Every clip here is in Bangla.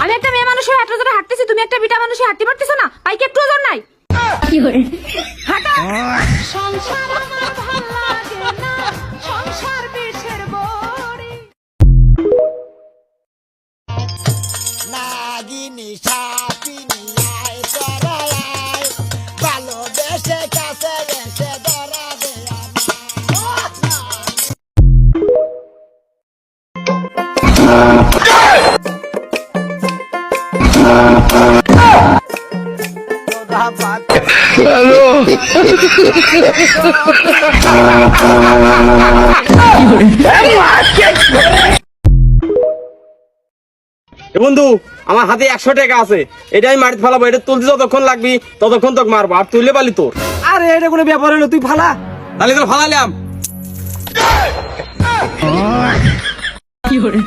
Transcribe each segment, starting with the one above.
আমি একটা মেয়ে মানুষ হয়ে এত জোরে হাঁটতেছি, তুমি একটা বিটা মানুষ হয়ে হাঁটতে পারতেছো না? পাইকে একটু ওজন নাই। কি করে হাঁটা? সংসার আমার ভাল লাগে না, সংসার বিষের বড়ি। নাগিনী সাপিনী আয় তরায়, ভালোবেসে কাছে এসে ধরা দেয়া বন্ধু, আমার হাতে 100 টাকা আছে, এটাই মাটিতে ফালাবো। এটা তুলতে যতক্ষণ লাগবি ততক্ষণ তোকে মারবো, আর তুললে পালি তোর। আরে এটা কোনো ব্যাপার হলো, তুই ফালা। তাহলে তো ফালালাম। কি করে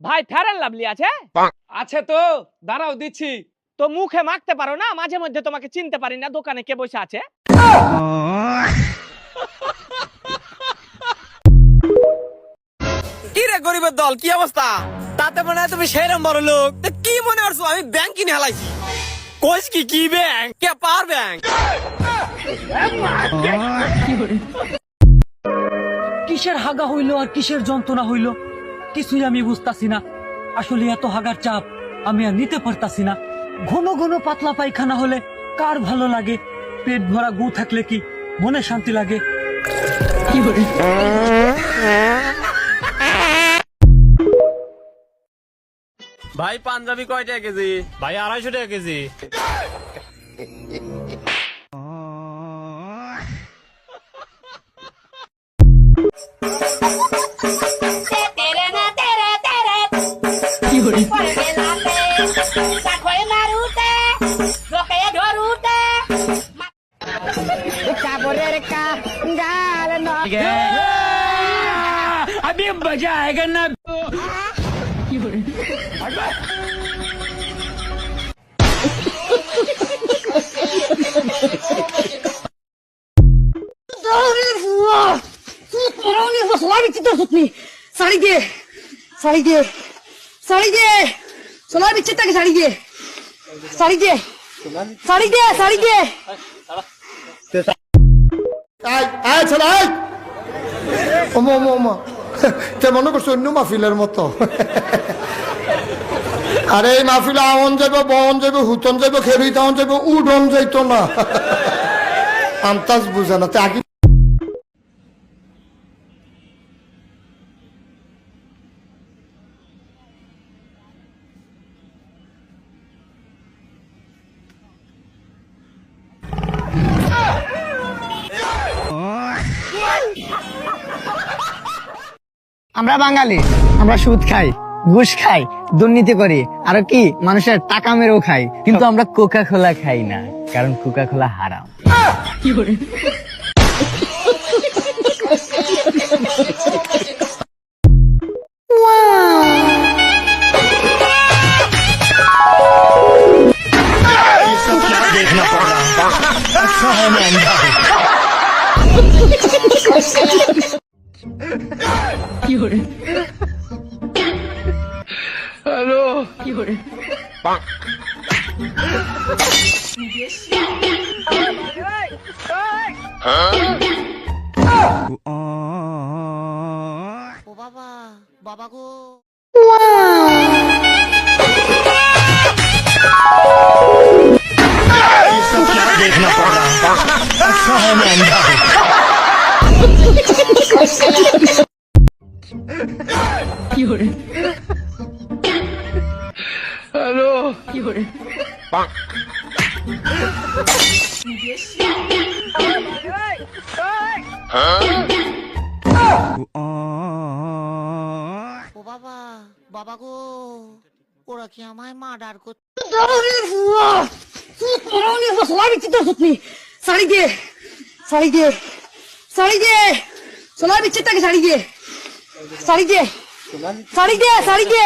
ভাই ফেয়ার লাভলি আছে? আছে তো, দাঁড়াও দিচ্ছি। তো মুখে মাখতে পারো না? মাঝে মধ্যে তোমাকে চিনতে পারি না, দোকানে কে বসে আছে? কি রে গরিবের দল, কি অবস্থা? তাতে মনে হয় তুমি সেরম বড় লোক। কি মনে করছো আমি ব্যাংক কিনে হালাইছি? কোচ কি ব্যাংক? কে পাওয়ার ব্যাংক? কিসের হাগা হইলো আর কিসের যন্ত্রণা হইলো কিছুই আমি বুঝতাছি না। আসলে এত হাগার চাপ আমি আর নিতে পারতাছি না। ঘন ঘন পাতলা পায়খানা হলে কার ভালো লাগে? পেট ভরা গু থাকলে কি মনে শান্তি লাগে? কি করে ভাই পাঞ্জাবি কয় টাকা কেজি? ভাই 250 টাকা কেজি। কি করে अभी मजा आएगा ना। কি করে साड़ी दे साड़ी दे साड़ी दे सोलह बिच्छे तक साड़ी दे साड़ी दे साड़ी दे साड़ी दे আয় ছেলে আয়। ওমা ওমা ওমা, তে মনে করছো অন্য মাহফিলের মতো? আরে এই মাহফিলে আমন যাবে, বন যাবে, হুতন যাবে, খেরুই তাহন যাবে, উডন যাইতো না। আন্তাজ বুঝে না তে আগে। আমরা বাঙালি, আমরা সুদ খাই, ঘুষ খাই, দুর্নীতি করি, আর কি মানুষের টাকা মেরেও খাই, কিন্তু আমরা কোকা কোলা খাই না, কারণ কোকা কোলা হারাম। কি করে देखना पड़ रहा अच्छा है मैं अंधा हूं। কি করে হ্যালো কি করে ও বাবা, বাবা গো। देखना पड़ रहा अच्छा है मैं अंधा हूं। কি করে হ্যালো কি করে ও বাবা, বাবা গো, ওরা কি আমায় মার্ডার করছে? শাড়ি দে, শাড়ি দে, শাড়ি দে, সোনার বিচ্ছেদটাকে শাড়ি দে, শাড়ি দে, শাড়ি দে, শাড়ি দে।